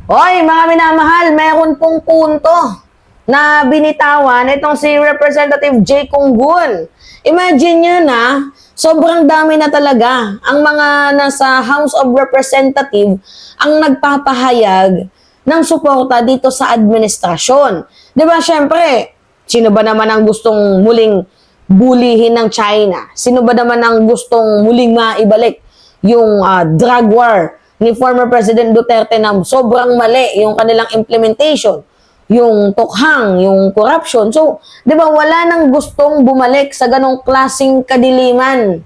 Hoy, mga minamahal, meron pong punto na binitawan itong si Representative J. Conggun. Imagine nyo na, sobrang dami na talaga ang mga nasa House of Representative ang nagpapahayag ng suporta dito sa administrasyon. Di ba, syempre, sino ba naman ang gustong muling bulihin ng China? Sino ba naman ang gustong muling maibalik yung drug war ni former President Duterte na sobrang mali yung kanilang implementation, yung tukhang, yung corruption. So, di ba, wala nang gustong bumalik sa ganong klasing kadiliman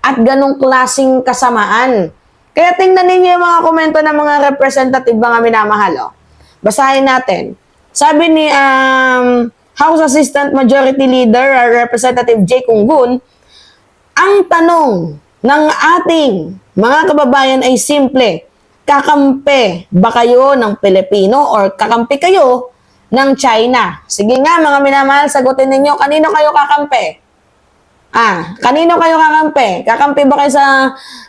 at ganong klasing kasamaan. Kaya tingnan ninyo yung mga komento ng mga representative, mga minamahal. Basahin natin. Sabi ni House Assistant Majority Leader, Representative J. Conggun, ang tanong ng ating mga kababayan ay simple, kakampi ba kayo ng Pilipino or kakampi kayo ng China? Sige nga mga minamahal, sagutin ninyo, kanino kayo kakampi? Kanino kayo kakampi? Kakampi ba kayo sa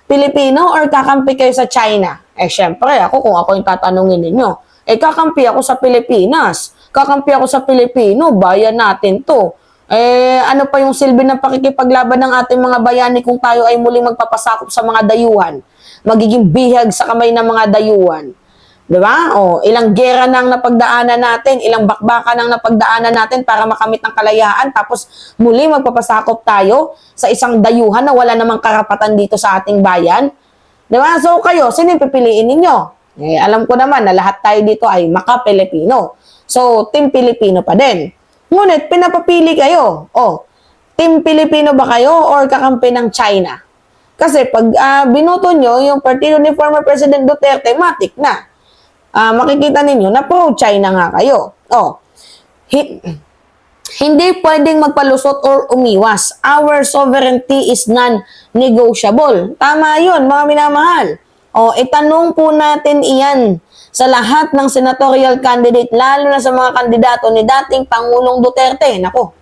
Pilipino or kakampi kayo sa China? Syempre, kung ako yung tatanungin ninyo, kakampi ako sa Pilipinas. Kakampi ako sa Pilipino, bayan natin to. Ano pa yung silbi ng pakikipaglaban ng ating mga bayani kung tayo ay muling magpapasakop sa mga dayuhan, magiging bihag sa kamay ng mga dayuhan. Diba? Ilang gera nang napagdaanan natin, ilang bakbakan nang napagdaanan natin para makamit ng kalayaan, tapos muli magpapasakop tayo sa isang dayuhan na wala namang karapatan dito sa ating bayan. Diba? So kayo, sino yung pipiliin ninyo? Alam ko naman na lahat tayo dito ay maka-Pilipino. So, Team Pilipino pa din. Ngunit, pinapapili kayo. Team Pilipino ba kayo or kakampi ng China? Kasi pag binoto nyo yung partido ni former President Duterte, matik na. Makikita ninyo na pro-China nga kayo. Hindi pwedeng magpalusot or umiwas. Our sovereignty is non-negotiable. Tama yun, mga minamahal. Itanong po natin iyan sa lahat ng senatorial candidate, lalo na sa mga kandidato ni dating Pangulong Duterte. Nako,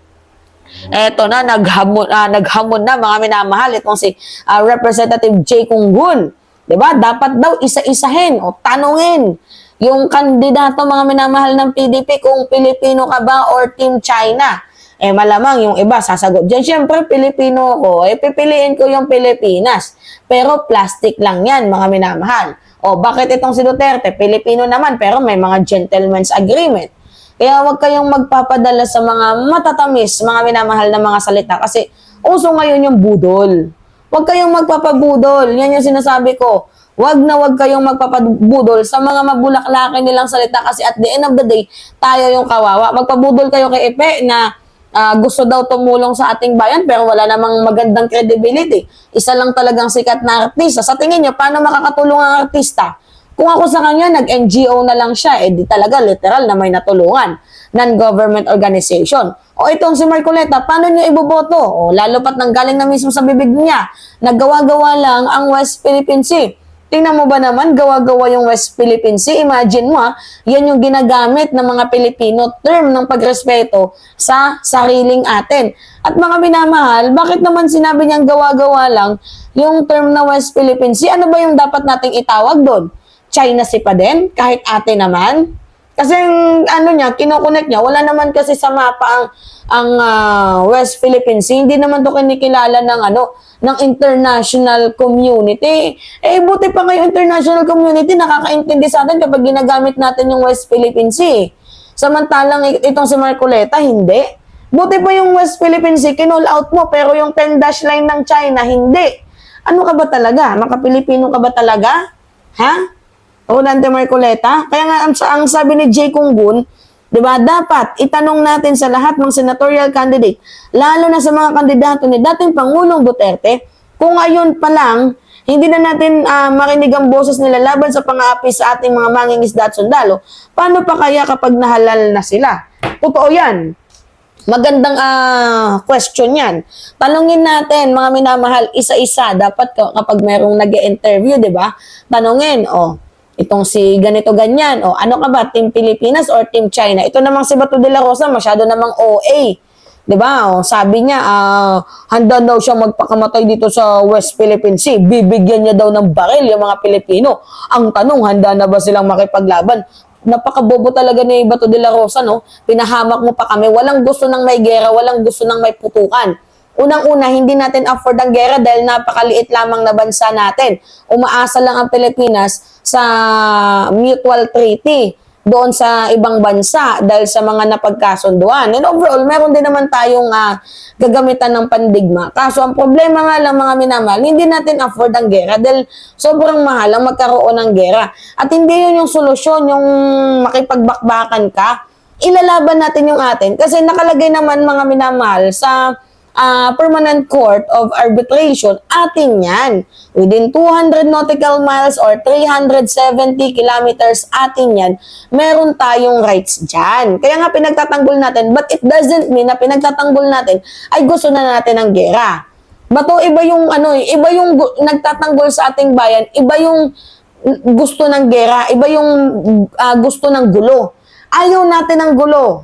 eto na, naghamon na mga minamahal itong si Representative J. Conggun. Diba? Dapat daw isa-isahin o tanungin yung kandidato, mga minamahal ng PDP, kung Pilipino ka ba or Team China. Malamang yung iba sasagot dyan, syempre Pilipino ko, pipiliin ko yung Pilipinas. Pero plastic lang yan, mga minamahal. Bakit itong si Duterte? Pilipino naman, pero may mga gentleman's agreement. Kaya huwag kayong magpapadala sa mga matatamis, mga minamahal na mga salita. Kasi uso ngayon yung budol. Huwag kayong magpapabudol. Yan yung sinasabi ko. Huwag kayong magpapabudol sa mga mabulaklakin nilang salita. Kasi at the end of the day, tayo yung kawawa. Magpabudol kayo kay Epe na gusto daw tumulong sa ating bayan pero wala namang magandang credibility. Isa lang talagang sikat na artista. Sa tingin nyo, paano makakatulong ang artista? Kung ako sa kanya, nag-NGO na lang siya, di talaga literal na may natulungan. Non-government organization. Itong si Marcoleta, paano nyo iboboto? Lalo pat nanggaling na mismo sa bibig niya. Naggawa-gawa lang ang West Philippine Sea. Tingnan mo ba naman, gawa-gawa yung West Philippine Sea? Imagine mo, yan yung ginagamit ng mga Pilipino term ng pagrespeto sa sariling atin. At mga minamahal, bakit naman sinabi niyang gawa-gawa lang yung term na West Philippine Sea? Ano ba yung dapat nating itawag doon? China Sea pa din? Kahit ate naman? Kasi kinoconnect niya, wala naman kasi sa mapa ang West Philippine Sea. Hindi naman to kinikilala ng international community. Buti pa ngayon international community nakakaintindi sa atin kapag ginagamit natin yung West Philippine Sea. Samantalang itong si Marcoleta, hindi. Buti pa yung West Philippine Sea, kinall out mo, pero yung 10-dash line ng China, hindi. Ano ka ba talaga? Maka-Pilipino ka ba talaga? Nante Marcoleta? Kaya nga, ang sabi ni J. Conggun, diba, dapat itanong natin sa lahat ng senatorial candidate, lalo na sa mga kandidato ni dating Pangulong Duterte, kung ngayon pa lang, hindi na natin marinig ang boses nila laban sa pang-aapi sa ating mga mangingisda at sundalo, paano pa kaya kapag nahalal na sila? Totoo yan. Magandang question yan. Tanungin natin, mga minamahal, isa-isa. Dapat kapag mayroong nag-interview, diba, tanungin, itong si ganito ganyan, ano ka ba, Team Pilipinas or Team China? Ito namang si Bato de la Rosa, masyado namang OA. 'Di ba? O, sabi niya, handa daw siya magpakamatay dito sa West Philippine Sea. Bibigyan niya daw ng baril yung mga Pilipino. Ang tanong, handa na ba silang makipaglaban? Napakabobo talaga ni Bato de la Rosa, no? Pinahamak mo pa kami. Walang gusto ng may gera, walang gusto ng may putukan. Unang-una, hindi natin afford ang gera dahil napakaliit lamang na bansa natin. Umaasa lang ang Pilipinas sa mutual treaty doon sa ibang bansa dahil sa mga napagkasunduan. And overall, meron din naman tayong gagamitan ng pandigma. Kaso ang problema nga lang mga minamahal, hindi natin afford ang gera dahil sobrang mahal ang magkaroon ng gera. At hindi yun yung solusyon, yung makipagbakbakan ka. Ilalaban natin yung atin kasi nakalagay naman mga minamahal sa Permanent Court of Arbitration, atin yan. Within 200 nautical miles or 370 kilometers, atin yan. Meron tayong rights dyan. Kaya nga pinagtatanggol natin, but it doesn't mean na pinagtatanggol natin ay gusto na natin ng gera. Bato, iba yung iba yung nagtatanggol sa ating bayan, iba yung gusto ng gera, iba yung gusto ng gulo. Ayaw natin ng gulo.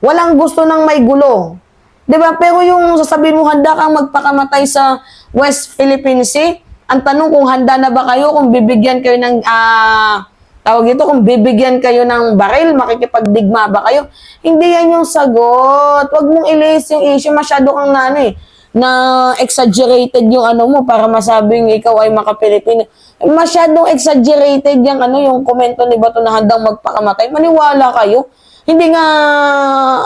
Walang gusto ng may gulo. Diba? Pero yung sasabihin mo, handa kang magpakamatay sa West Philippine Sea, ang tanong kung handa na ba kayo, kung bibigyan kayo ng, tawag ito, kung bibigyan kayo ng baril, makikipagdigma ba kayo? Hindi yan yung sagot. Huwag mong ilis yung issue, masyado kang na exaggerated yung mo para masabing ikaw ay maka-Pilipino. Masyadong exaggerated yung yung komento ni Bato na handang magpakamatay. Maniwala kayo. Hindi nga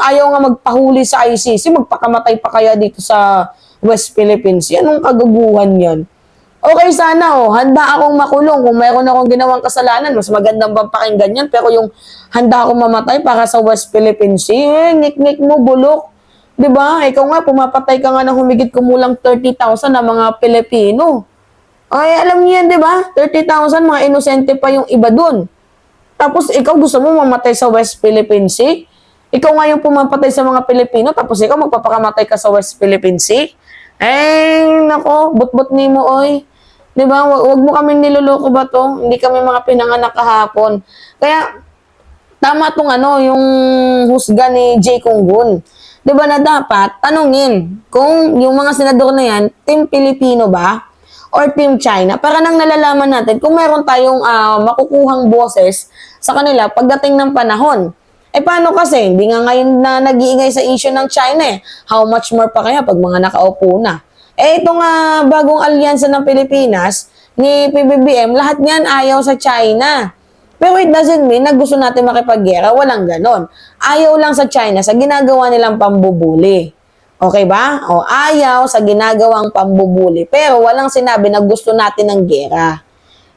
ayaw nga magpahuli sa ICC, magpakamatay pa kaya dito sa West Philippines. Anong kaguguhan yan? Okay sana, handa akong makulong. Kung mayroon akong ginawang kasalanan, mas magandang bang pakinggan yan. Pero yung handa akong mamatay para sa West Philippine Sea, nik-nik mo, bulok. Diba? Ikaw nga, pumapatay ka nga ng humigit kumulang 30,000 na mga Pilipino. Ay, alam niyo yan, diba? 30,000, mga inosente pa yung iba dun. Tapos ikaw gusto mo mamatay sa West Philippine Sea? Ikaw nga yung pumapatay sa mga Pilipino, tapos ikaw magpapakamatay ka sa West Philippine Sea? Nako, but-but ni mo, oy. Diba? Huwag mo kami niloloko ba to? Hindi kami mga pinanganak kahapon. Kaya, tama tong yung husga ni Jay Kunggun. Diba na dapat, tanungin, kung yung mga senador na yan, Team Pilipino ba? Or Team China, para nang nalalaman natin kung meron tayong makukuhang boses sa kanila pagdating ng panahon. Paano kasi? Hindi nga ngayon na nag-iingay sa issue ng China eh. How much more pa kaya pag mga nakaupo na? Itong bagong alyansa ng Pilipinas ni PBBM, lahat niyan ayaw sa China. Pero it doesn't mean na gusto natin makipaggera, walang ganon. Ayaw lang sa China sa ginagawa nilang pambubuli. Okay ba? O ayaw sa ginagawang pambubuli. Pero walang sinabi na gusto natin ng gera.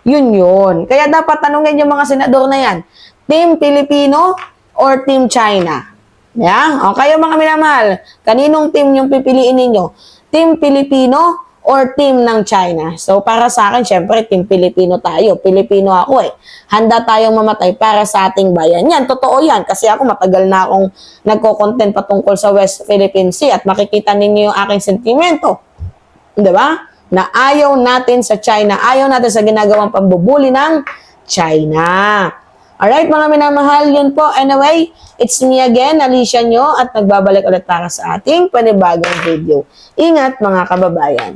Yun. Kaya dapat tanungin yung mga senador na yan. Team Pilipino or Team China? Yeah? O kayo mga minamahal, kaninong team yung pipiliin ninyo? Team Pilipino or team ng China? So para sa akin, syempre, Team Pilipino tayo. Pilipino ako eh. Handa tayong mamatay para sa ating bayan. Yan, totoo yan. Kasi ako matagal na akong nagko-content patungkol sa West Philippine Sea at makikita ninyo yung aking sentimento. Diba? Na ayaw natin sa China. Ayaw natin sa ginagawang pambubuli ng China. Alright, mga minamahal, yun po. Anyway, it's me again, Alicia nyo, at nagbabalik ulit para sa ating panibagong video. Ingat, mga kababayan.